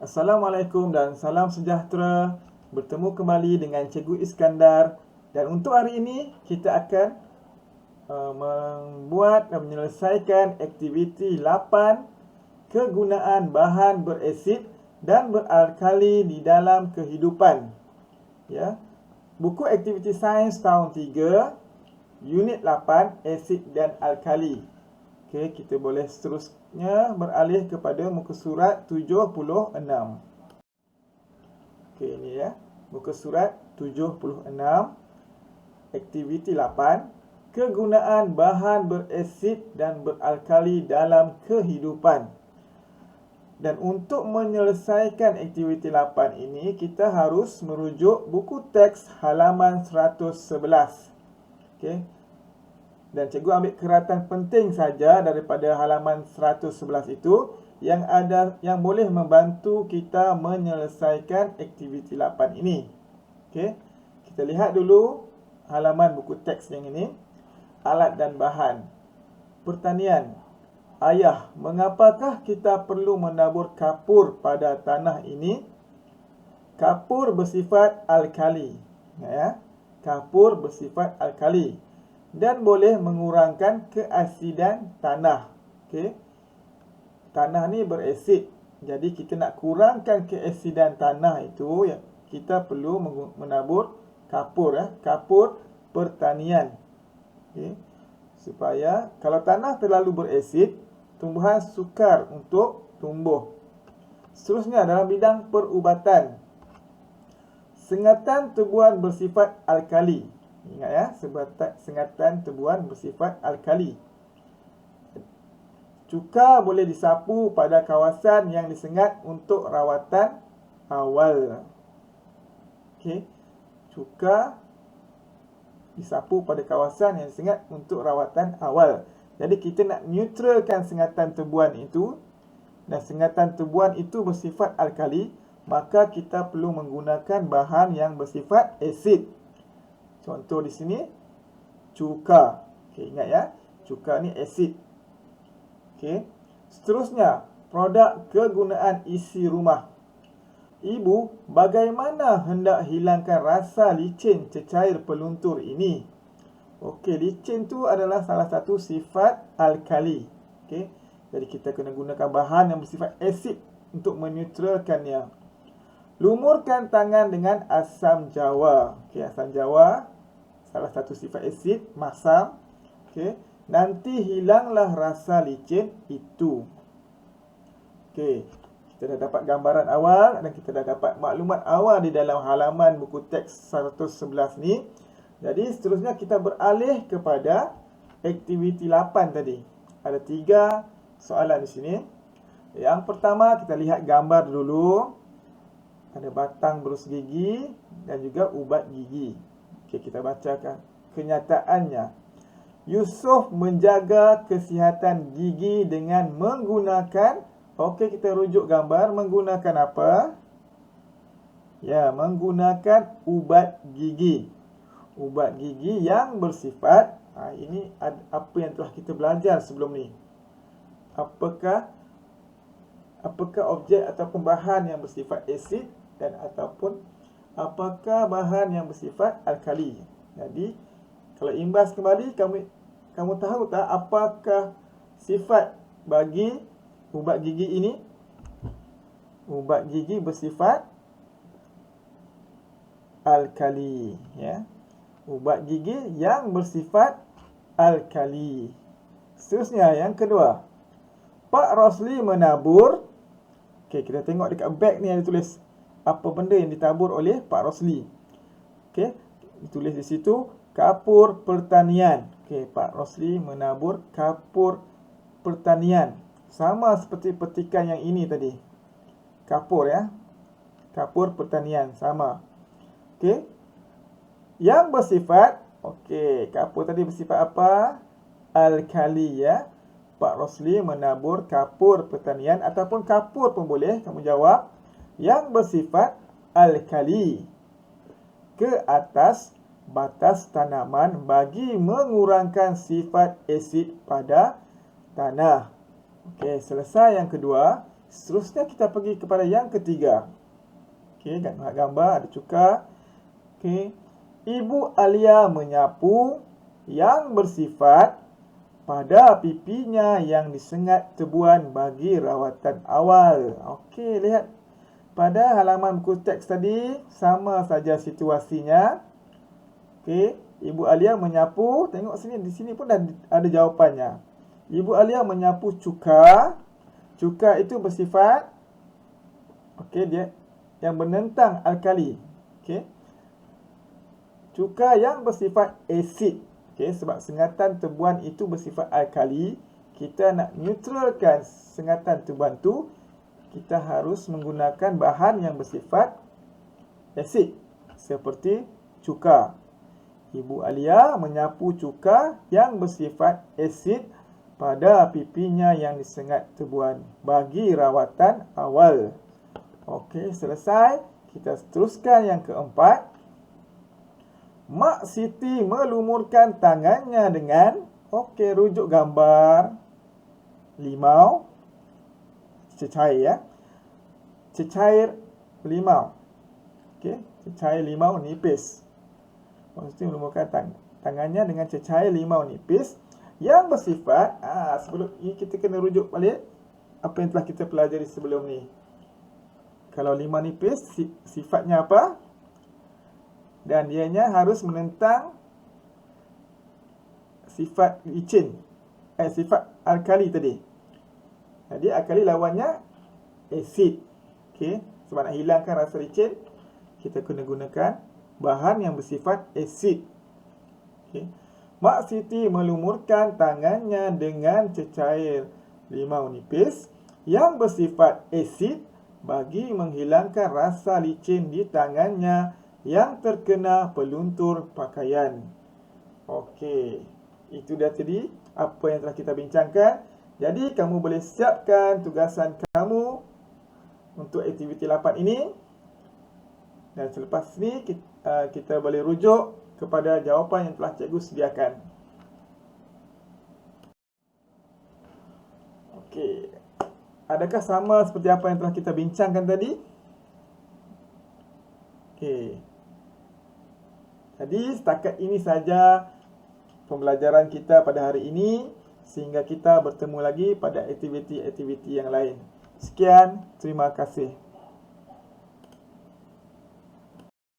Assalamualaikum dan salam sejahtera. Bertemu kembali dengan Cikgu Iskandar. Dan untuk hari ini kita akan membuat dan menyelesaikan aktiviti 8 kegunaan bahan berasid dan beralkali di dalam kehidupan. Ya. Buku aktiviti sains tahun 3, unit 8, asid dan alkali. Okey, kita boleh seterusnya beralih kepada muka surat 76. Okey, ini ya. Muka surat 76, aktiviti 8, kegunaan bahan berasid dan beralkali dalam kehidupan. Dan untuk menyelesaikan aktiviti 8 ini, kita harus merujuk buku teks halaman 111. Okey. Dan cikgu ambil keratan penting saja daripada halaman 111 itu yang boleh membantu kita menyelesaikan aktiviti 8 ini. Okey. Kita lihat dulu halaman buku teks yang ini. Alat dan bahan. Pertanian. Ayah, mengapakah kita perlu menabur kapur pada tanah ini? Kapur bersifat alkali. Ya. Kapur bersifat alkali dan boleh mengurangkan keasidan tanah. Okey. Tanah ni berasid. Jadi kita nak kurangkan keasidan tanah itu, kita perlu menabur kapur, kapur pertanian. Okey. Supaya kalau tanah terlalu berasid, tumbuhan sukar untuk tumbuh. Seterusnya dalam bidang perubatan. Sengatan tebuan bersifat alkali. Ingat ya, sengatan tebuan bersifat alkali. Cuka boleh disapu pada kawasan yang disengat untuk rawatan awal. Okey. Cuka disapu pada kawasan yang disengat untuk rawatan awal. Jadi kita nak neutralkan sengatan tebuan itu, dan sengatan tebuan itu bersifat alkali, maka kita perlu menggunakan bahan yang bersifat asid. Contoh di sini, cuka. Okey, ingat ya, cuka ni asid. Okey. Seterusnya, produk kegunaan isi rumah. Ibu, bagaimana hendak hilangkan rasa licin cecair peluntur ini? Okey, licin tu adalah salah satu sifat alkali. Okey. Jadi kita kena gunakan bahan yang bersifat asid untuk meneutralkannya. Lumurkan tangan dengan asam jawa. Okey, asam jawa salah satu sifat asid, masam. Okey, nanti hilanglah rasa licin itu. Okey, kita dah dapat gambaran awal dan kita dah dapat maklumat awal di dalam halaman buku teks 111 ni. Jadi seterusnya kita beralih kepada aktiviti 8 tadi. Ada 3 soalan di sini. Yang pertama, kita lihat gambar dulu. Ada batang berus gigi dan juga ubat gigi. Okey, kita bacakan kenyataannya. Yusuf menjaga kesihatan gigi dengan menggunakan, okey, kita rujuk gambar, menggunakan apa? Ya, menggunakan ubat gigi. Ubat gigi yang bersifat, ini apa yang telah kita belajar sebelum ni. Apakah objek ataupun bahan yang bersifat asid dan ataupun apakah bahan yang bersifat alkali. Jadi kalau imbas kembali, kamu tahu tak apakah sifat bagi ubat gigi ini? Ubat gigi bersifat alkali, ya. Ubat gigi yang bersifat alkali. Seterusnya yang kedua, Pak Rosli menabur. Okey, kita tengok dekat bag ni ada tulis apa benda yang ditabur oleh Pak Rosli. Okey, ditulis di situ kapur pertanian. Okey, Pak Rosli menabur kapur pertanian. Sama seperti petikan yang ini tadi. Kapur, ya. Kapur pertanian sama. Okey. Yang bersifat, okey, kapur tadi bersifat apa? Alkali, ya. Pak Rosli menabur kapur pertanian ataupun kapur pun boleh kamu jawab, yang bersifat alkali ke atas batas tanaman bagi mengurangkan sifat asid pada tanah. Okey, selesai yang kedua. Seterusnya kita pergi kepada yang ketiga. Okey, gambar ada cuka. Okey. Ibu Alia menyapu yang bersifat pada pipinya yang disengat tebuan bagi rawatan awal. Okey, lihat pada halaman buku teks tadi sama saja situasinya. Okey, Ibu Alia menyapu, tengok sini, di sini pun ada jawapannya. Ibu Alia menyapu cuka. Cuka itu bersifat dia yang menentang alkali. Okey. Cuka yang bersifat asid. Okey, sebab sengatan tebuan itu bersifat alkali, kita nak neutralkan sengatan tebuan tu, kita harus menggunakan bahan yang bersifat asid seperti cuka. Ibu Alia menyapu cuka yang bersifat asid pada pipinya yang disengat tebuan bagi rawatan awal. Okey, selesai. Kita teruskan yang keempat. Mak Siti melumurkan tangannya dengan, rujuk gambar limau, cecair ya. Cecair limau. Okey, cecair limau nipis. Mak Siti melumurkan tangannya dengan cecair limau nipis yang bersifat, sebelum ini kita kena rujuk balik apa yang telah kita pelajari sebelum ni. Kalau limau nipis, sifatnya apa? Dan dianya harus menentang sifat licin, sifat alkali tadi. Jadi alkali lawannya asid. Okey, sebab nak hilangkan rasa licin, kita kena gunakan bahan yang bersifat asid. Okey. Mak Siti melumurkan tangannya dengan cecair limau nipis yang bersifat asid bagi menghilangkan rasa licin di tangannya yang terkena peluntur pakaian. Okey, itu dah tadi apa yang telah kita bincangkan. Jadi kamu boleh siapkan tugasan kamu untuk aktiviti 8 ini. Dan selepas ni kita boleh rujuk kepada jawapan yang telah cikgu sediakan. Okey. Adakah sama seperti apa yang telah kita bincangkan tadi? Okey. Jadi setakat ini saja pembelajaran kita pada hari ini, sehingga kita bertemu lagi pada aktiviti-aktiviti yang lain. Sekian, terima kasih.